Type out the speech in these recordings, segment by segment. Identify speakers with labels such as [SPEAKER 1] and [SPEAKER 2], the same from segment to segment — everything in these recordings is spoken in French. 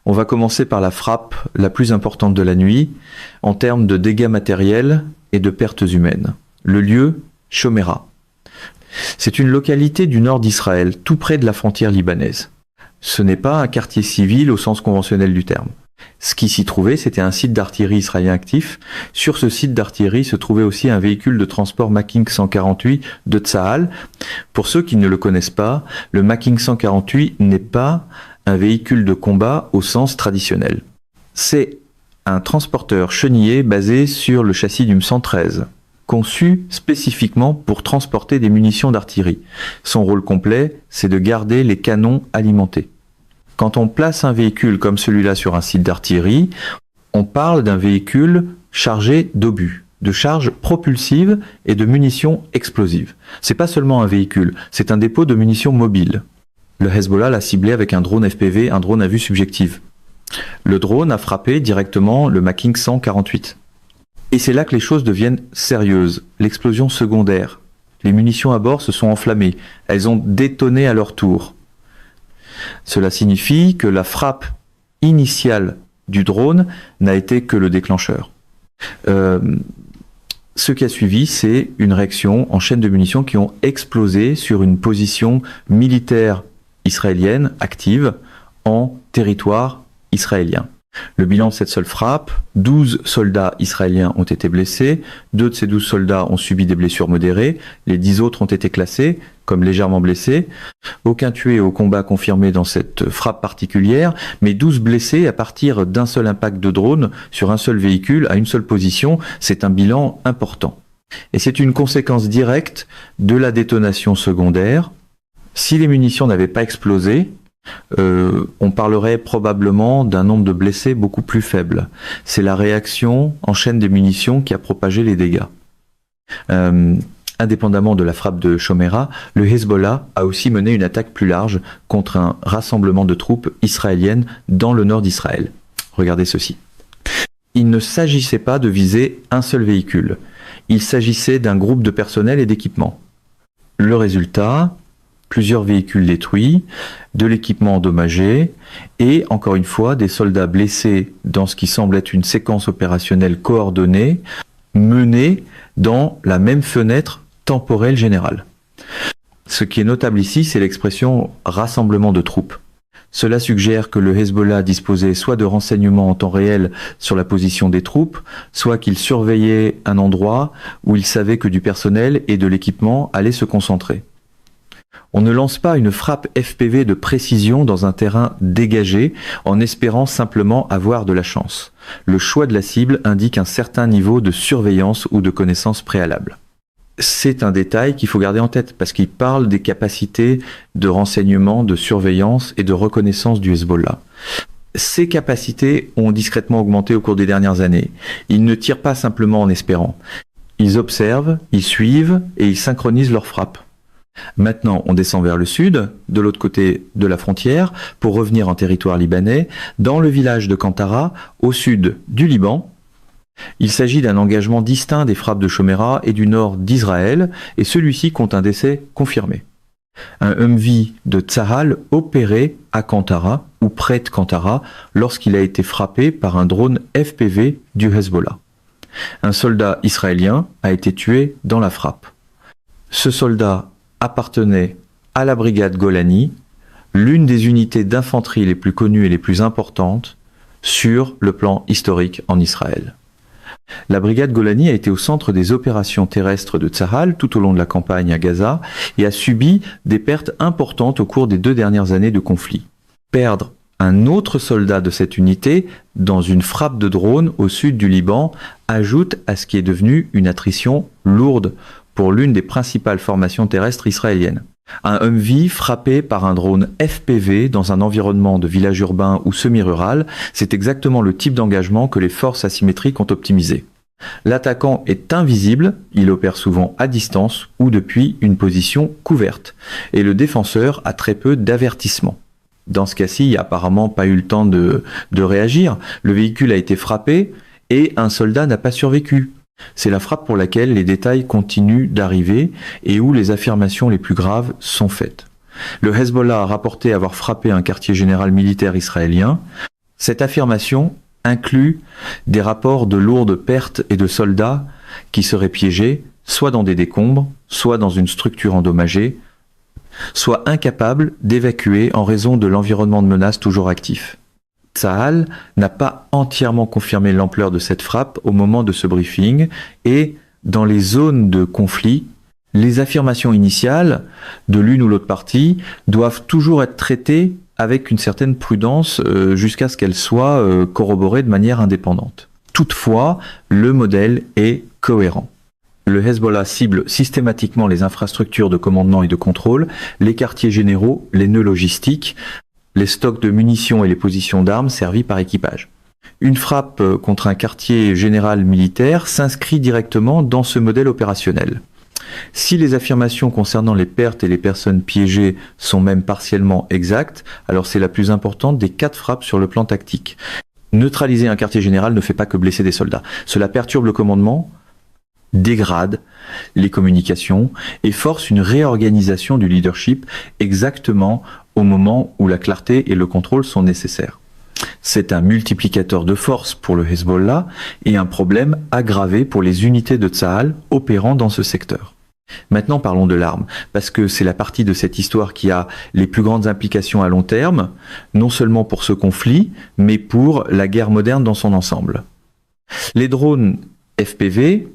[SPEAKER 1] On va commencer par la frappe la plus importante de la nuit, en termes de dégâts matériels et de pertes humaines. Le lieu, Shomera. C'est une localité du nord d'Israël, tout près de la frontière libanaise. Ce n'est pas un quartier civil au sens conventionnel du terme. Ce qui s'y trouvait, c'était un site d'artillerie israélien actif. Sur ce site d'artillerie se trouvait aussi un véhicule de transport Making 148 de Tsahal. Pour ceux qui ne le connaissent pas, le Making 148 n'est pas un véhicule de combat au sens traditionnel. C'est un transporteur chenillé basé sur le châssis du M113, conçu spécifiquement pour transporter des munitions d'artillerie. Son rôle complet, c'est de garder les canons alimentés. Quand on place un véhicule comme celui-là sur un site d'artillerie, on parle d'un véhicule chargé d'obus, de charges propulsives et de munitions explosives. C'est pas seulement un véhicule, c'est un dépôt de munitions mobile. Le Hezbollah l'a ciblé avec un drone FPV, un drone à vue subjective. Le drone a frappé directement le Making 148. Et c'est là que les choses deviennent sérieuses. L'explosion secondaire. Les munitions à bord se sont enflammées. Elles ont détonné à leur tour. Cela signifie que la frappe initiale du drone n'a été que le déclencheur. Ce qui a suivi, c'est une réaction en chaîne de munitions qui ont explosé sur une position militaire israélienne active en territoire israélien. Le bilan de cette seule frappe, 12 soldats israéliens ont été blessés, 2 de ces 12 soldats ont subi des blessures modérées, les 10 autres ont été classés comme légèrement blessés. Aucun tué au combat confirmé dans cette frappe particulière, mais 12 blessés à partir d'un seul impact de drone sur un seul véhicule à une seule position, c'est un bilan important. Et c'est une conséquence directe de la détonation secondaire. Si les munitions n'avaient pas explosé, on parlerait probablement d'un nombre de blessés beaucoup plus faible. C'est la réaction en chaîne des munitions qui a propagé les dégâts. Indépendamment de la frappe de Shomera, le Hezbollah a aussi mené une attaque plus large contre un rassemblement de troupes israéliennes dans le nord d'Israël. Regardez ceci. Il ne s'agissait pas de viser un seul véhicule. Il s'agissait d'un groupe de personnel et d'équipements. Le résultat, plusieurs véhicules détruits, de l'équipement endommagé et, encore une fois, des soldats blessés dans ce qui semble être une séquence opérationnelle coordonnée, menée dans la même fenêtre temporelle générale. Ce qui est notable ici, c'est l'expression « rassemblement de troupes ». Cela suggère que le Hezbollah disposait soit de renseignements en temps réel sur la position des troupes, soit qu'il surveillait un endroit où il savait que du personnel et de l'équipement allaient se concentrer. On ne lance pas une frappe FPV de précision dans un terrain dégagé en espérant simplement avoir de la chance. Le choix de la cible indique un certain niveau de surveillance ou de connaissance préalable. C'est un détail qu'il faut garder en tête parce qu'il parle des capacités de renseignement, de surveillance et de reconnaissance du Hezbollah. Ces capacités ont discrètement augmenté au cours des dernières années. Ils ne tirent pas simplement en espérant. Ils observent, ils suivent et ils synchronisent leurs frappes. Maintenant, on descend vers le sud, de l'autre côté de la frontière, pour revenir en territoire libanais, dans le village de Kantara, au sud du Liban. Il s'agit d'un engagement distinct des frappes de Shomera et du nord d'Israël, et celui-ci compte un décès confirmé. Un Humvee de Tsahal opéré à Kantara, ou près de Kantara, lorsqu'il a été frappé par un drone FPV du Hezbollah. Un soldat israélien a été tué dans la frappe. Ce soldat appartenait à la brigade Golani, l'une des unités d'infanterie les plus connues et les plus importantes sur le plan historique en Israël. La brigade Golani a été au centre des opérations terrestres de Tsahal tout au long de la campagne à Gaza et a subi des pertes importantes au cours des 2 dernières années de conflit. Perdre un autre soldat de cette unité dans une frappe de drone au sud du Liban ajoute à ce qui est devenu une attrition lourde pour l'une des principales formations terrestres israéliennes. Un Humvee frappé par un drone FPV dans un environnement de village urbain ou semi-rural, c'est exactement le type d'engagement que les forces asymétriques ont optimisé. L'attaquant est invisible, il opère souvent à distance ou depuis une position couverte, et le défenseur a très peu d'avertissement. Dans ce cas-ci, il n'y a apparemment pas eu le temps de réagir, le véhicule a été frappé et un soldat n'a pas survécu. C'est la frappe pour laquelle les détails continuent d'arriver et où les affirmations les plus graves sont faites. Le Hezbollah a rapporté avoir frappé un quartier général militaire israélien. Cette affirmation inclut des rapports de lourdes pertes et de soldats qui seraient piégés, soit dans des décombres, soit dans une structure endommagée, soit incapables d'évacuer en raison de l'environnement de menace toujours actif. Tsahal n'a pas entièrement confirmé l'ampleur de cette frappe au moment de ce briefing et dans les zones de conflit, les affirmations initiales de l'une ou l'autre partie doivent toujours être traitées avec une certaine prudence jusqu'à ce qu'elles soient corroborées de manière indépendante. Toutefois, le modèle est cohérent. Le Hezbollah cible systématiquement les infrastructures de commandement et de contrôle, les quartiers généraux, les nœuds logistiques, les stocks de munitions et les positions d'armes servies par équipage. Une frappe contre un quartier général militaire s'inscrit directement dans ce modèle opérationnel. Si les affirmations concernant les pertes et les personnes piégées sont même partiellement exactes, alors c'est la plus importante des 4 frappes sur le plan tactique. Neutraliser un quartier général ne fait pas que blesser des soldats. Cela perturbe le commandement, dégrade les communications et force une réorganisation du leadership exactement au moment où la clarté et le contrôle sont nécessaires. C'est un multiplicateur de force pour le Hezbollah et un problème aggravé pour les unités de Tsahal opérant dans ce secteur. Maintenant parlons de l'arme, parce que c'est la partie de cette histoire qui a les plus grandes implications à long terme, non seulement pour ce conflit, mais pour la guerre moderne dans son ensemble. Les drones FPV,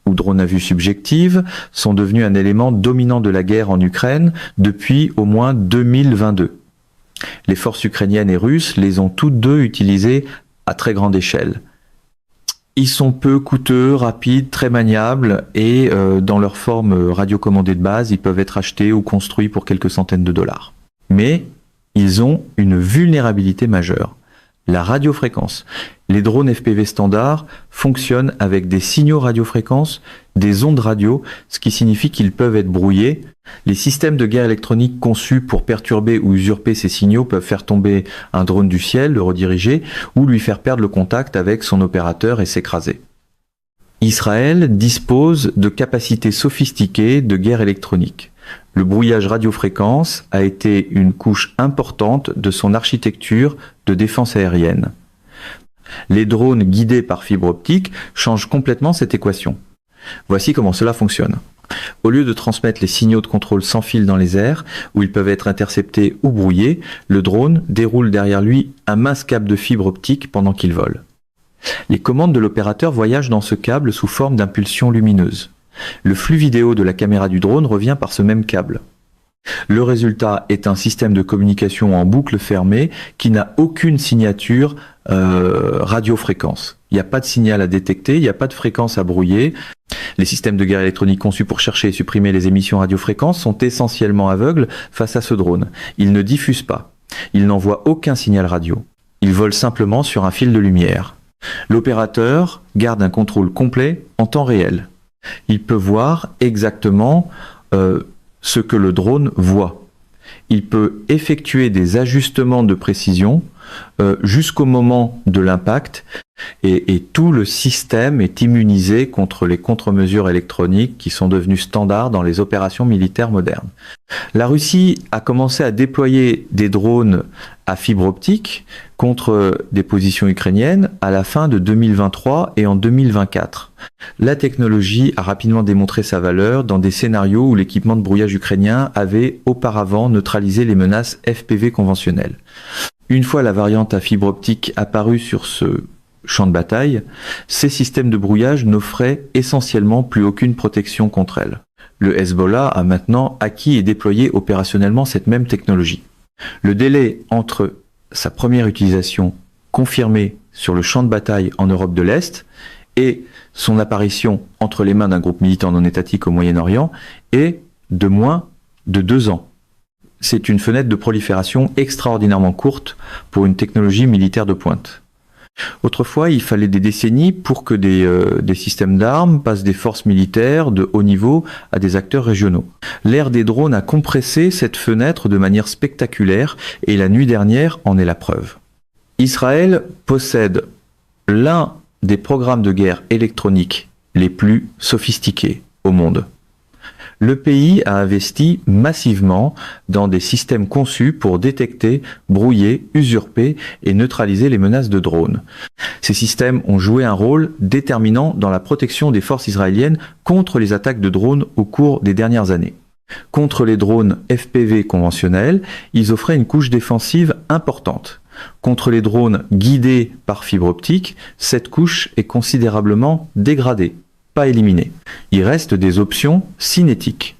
[SPEAKER 1] ou drones à vue subjective, sont devenus un élément dominant de la guerre en Ukraine depuis au moins 2022. Les forces ukrainiennes et russes les ont toutes deux utilisés à très grande échelle. Ils sont peu coûteux, rapides, très maniables et dans leur forme radiocommandée de base, ils peuvent être achetés ou construits pour quelques centaines de dollars. Mais ils ont une vulnérabilité majeure. La radiofréquence. Les drones FPV standards fonctionnent avec des signaux radiofréquences, des ondes radio, ce qui signifie qu'ils peuvent être brouillés. Les systèmes de guerre électronique conçus pour perturber ou usurper ces signaux peuvent faire tomber un drone du ciel, le rediriger, ou lui faire perdre le contact avec son opérateur et s'écraser. Israël dispose de capacités sophistiquées de guerre électronique. Le brouillage radiofréquence a été une couche importante de son architecture de défense aérienne. Les drones guidés par fibre optique changent complètement cette équation. Voici comment cela fonctionne. Au lieu de transmettre les signaux de contrôle sans fil dans les airs, où ils peuvent être interceptés ou brouillés, le drone déroule derrière lui un mince câble de fibre optique pendant qu'il vole. Les commandes de l'opérateur voyagent dans ce câble sous forme d'impulsions lumineuses. Le flux vidéo de la caméra du drone revient par ce même câble. Le résultat est un système de communication en boucle fermée qui n'a aucune signature radiofréquence. Il n'y a pas de signal à détecter, il n'y a pas de fréquence à brouiller. Les systèmes de guerre électronique conçus pour chercher et supprimer les émissions radiofréquences sont essentiellement aveugles face à ce drone. Ils ne diffusent pas. Ils n'envoient aucun signal radio. Ils volent simplement sur un fil de lumière. L'opérateur garde un contrôle complet en temps réel. Il peut voir exactement ce que le drone voit. Il peut effectuer des ajustements de précision jusqu'au moment de l'impact et tout le système est immunisé contre les contre-mesures électroniques qui sont devenues standards dans les opérations militaires modernes. La Russie a commencé à déployer des drones à fibre optique contre des positions ukrainiennes à la fin de 2023 et en 2024. La technologie a rapidement démontré sa valeur dans des scénarios où l'équipement de brouillage ukrainien avait auparavant neutralisé les menaces FPV conventionnelles. Une fois la variante à fibre optique apparue sur ce champ de bataille, ces systèmes de brouillage n'offraient essentiellement plus aucune protection contre elles. Le Hezbollah a maintenant acquis et déployé opérationnellement cette même technologie. Le délai entre sa première utilisation confirmée sur le champ de bataille en Europe de l'Est et son apparition entre les mains d'un groupe militant non étatique au Moyen-Orient est de moins de 2 ans. C'est une fenêtre de prolifération extraordinairement courte pour une technologie militaire de pointe. Autrefois, il fallait des décennies pour que des systèmes d'armes passent des forces militaires de haut niveau à des acteurs régionaux. L'ère des drones a compressé cette fenêtre de manière spectaculaire et la nuit dernière en est la preuve. Israël possède l'un des programmes de guerre électronique les plus sophistiqués au monde. Le pays a investi massivement dans des systèmes conçus pour détecter, brouiller, usurper et neutraliser les menaces de drones. Ces systèmes ont joué un rôle déterminant dans la protection des forces israéliennes contre les attaques de drones au cours des dernières années. Contre les drones FPV conventionnels, ils offraient une couche défensive importante. Contre les drones guidés par fibre optique, cette couche est considérablement dégradée, pas éliminée. Il reste des options cinétiques.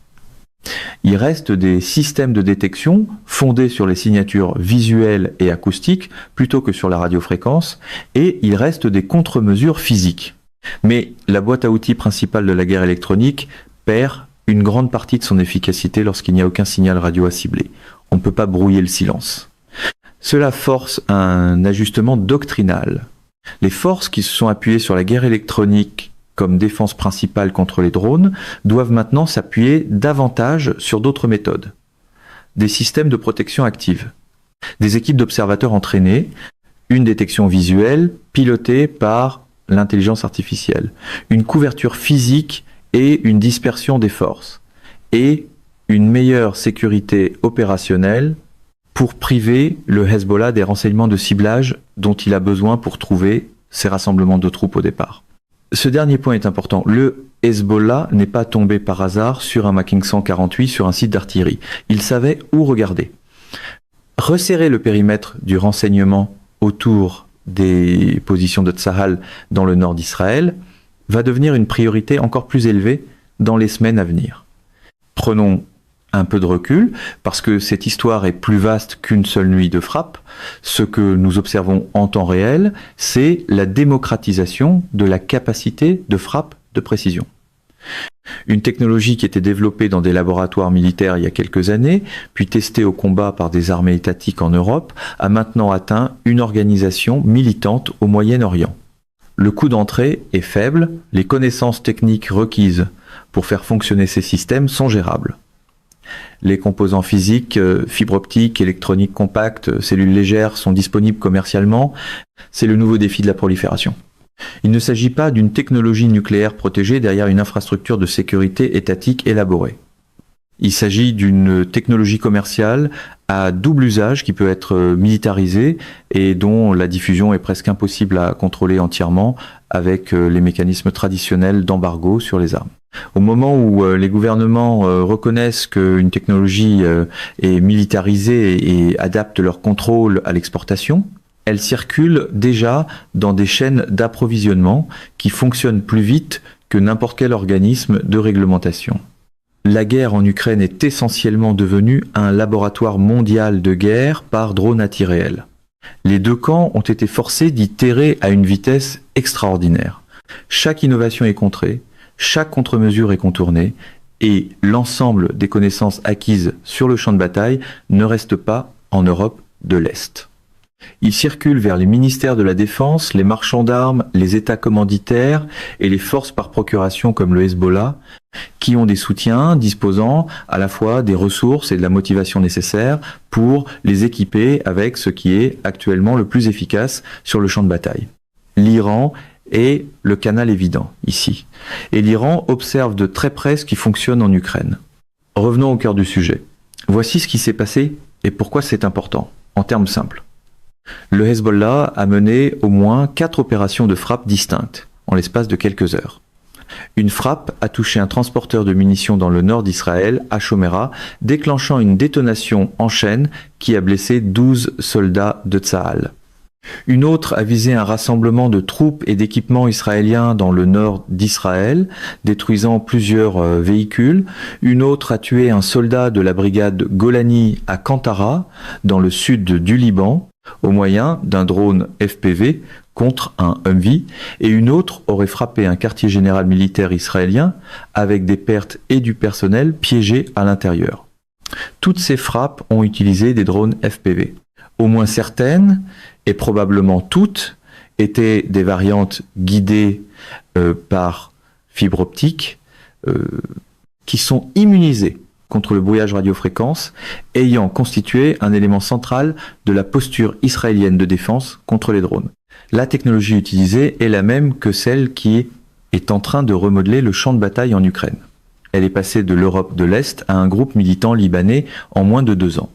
[SPEAKER 1] Il reste des systèmes de détection fondés sur les signatures visuelles et acoustiques plutôt que sur la radiofréquence, et il reste des contre-mesures physiques. Mais la boîte à outils principale de la guerre électronique perd une grande partie de son efficacité lorsqu'il n'y a aucun signal radio à cibler. On ne peut pas brouiller le silence. Cela force un ajustement doctrinal. Les forces qui se sont appuyées sur la guerre électronique comme défense principale contre les drones doivent maintenant s'appuyer davantage sur d'autres méthodes. Des systèmes de protection active, des équipes d'observateurs entraînés, une détection visuelle pilotée par l'intelligence artificielle, une couverture physique et une dispersion des forces, et une meilleure sécurité opérationnelle pour priver le Hezbollah des renseignements de ciblage dont il a besoin pour trouver ses rassemblements de troupes au départ. Ce dernier point est important. Le Hezbollah n'est pas tombé par hasard sur un Macking 148 sur un site d'artillerie. Il savait où regarder. Resserrer le périmètre du renseignement autour des positions de Tsahal dans le nord d'Israël va devenir une priorité encore plus élevée dans les semaines à venir. Prenons un peu de recul, parce que cette histoire est plus vaste qu'une seule nuit de frappe. Ce que nous observons en temps réel, c'est la démocratisation de la capacité de frappe de précision. Une technologie qui était développée dans des laboratoires militaires il y a quelques années, puis testée au combat par des armées étatiques en Europe, a maintenant atteint une organisation militante au Moyen-Orient. Le coût d'entrée est faible, les connaissances techniques requises pour faire fonctionner ces systèmes sont gérables. Les composants physiques, fibres optiques, électroniques compactes, cellules légères sont disponibles commercialement. C'est le nouveau défi de la prolifération. Il ne s'agit pas d'une technologie nucléaire protégée derrière une infrastructure de sécurité étatique élaborée. Il s'agit d'une technologie commerciale à double usage qui peut être militarisée et dont la diffusion est presque impossible à contrôler entièrement avec les mécanismes traditionnels d'embargo sur les armes. Au moment où les gouvernements reconnaissent qu'une technologie est militarisée et adaptent leur contrôle à l'exportation, elle circule déjà dans des chaînes d'approvisionnement qui fonctionnent plus vite que n'importe quel organisme de réglementation. La guerre en Ukraine est essentiellement devenue un laboratoire mondial de guerre par drone à tir réel. Les deux camps ont été forcés d'y terrer à une vitesse extraordinaire. Chaque innovation est contrée, chaque contre-mesure est contournée, et l'ensemble des connaissances acquises sur le champ de bataille ne reste pas en Europe de l'Est. Il circule vers les ministères de la Défense, les marchands d'armes, les États commanditaires et les forces par procuration comme le Hezbollah, qui ont des soutiens disposant à la fois des ressources et de la motivation nécessaires pour les équiper avec ce qui est actuellement le plus efficace sur le champ de bataille. L'Iran est le canal évident ici, et l'Iran observe de très près ce qui fonctionne en Ukraine. Revenons au cœur du sujet. Voici ce qui s'est passé et pourquoi c'est important, en termes simples. Le Hezbollah a mené au moins 4 opérations de frappe distinctes, en l'espace de quelques heures. Une frappe a touché un transporteur de munitions dans le nord d'Israël, à Shomera, déclenchant une détonation en chaîne qui a blessé 12 soldats de Tsahal. Une autre a visé un rassemblement de troupes et d'équipements israéliens dans le nord d'Israël, détruisant plusieurs véhicules. Une autre a tué un soldat de la brigade Golani à Kantara, dans le sud du Liban, au moyen d'un drone FPV contre un Humvee, et une autre aurait frappé un quartier général militaire israélien avec des pertes et du personnel piégés à l'intérieur. Toutes ces frappes ont utilisé des drones FPV. Au moins certaines, et probablement toutes, étaient des variantes guidées par fibre optique qui sont immunisées contre le brouillage radiofréquence, ayant constitué un élément central de la posture israélienne de défense contre les drones. La technologie utilisée est la même que celle qui est en train de remodeler le champ de bataille en Ukraine. Elle est passée de l'Europe de l'Est à un groupe militant libanais en moins de 2 ans.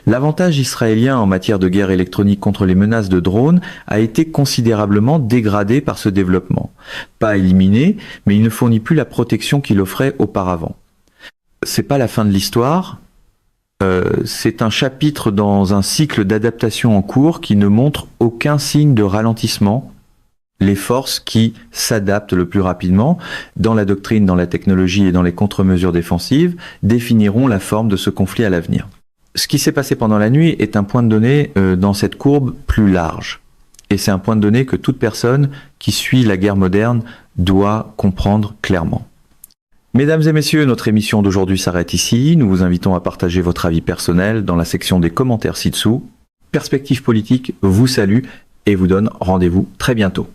[SPEAKER 1] L'avantage israélien en matière de guerre électronique contre les menaces de drones a été considérablement dégradé par ce développement. Pas éliminé, mais il ne fournit plus la protection qu'il offrait auparavant. C'est pas la fin de l'histoire. C'est un chapitre dans un cycle d'adaptation en cours qui ne montre aucun signe de ralentissement. Les forces qui s'adaptent le plus rapidement, dans la doctrine, dans la technologie et dans les contre-mesures défensives, définiront la forme de ce conflit à l'avenir. Ce qui s'est passé pendant la nuit est un point de données dans cette courbe plus large. Et c'est un point de données que toute personne qui suit la guerre moderne doit comprendre clairement. Mesdames et messieurs, notre émission d'aujourd'hui s'arrête ici. Nous vous invitons à partager votre avis personnel dans la section des commentaires ci-dessous. Perspective Politique vous salue et vous donne rendez-vous très bientôt.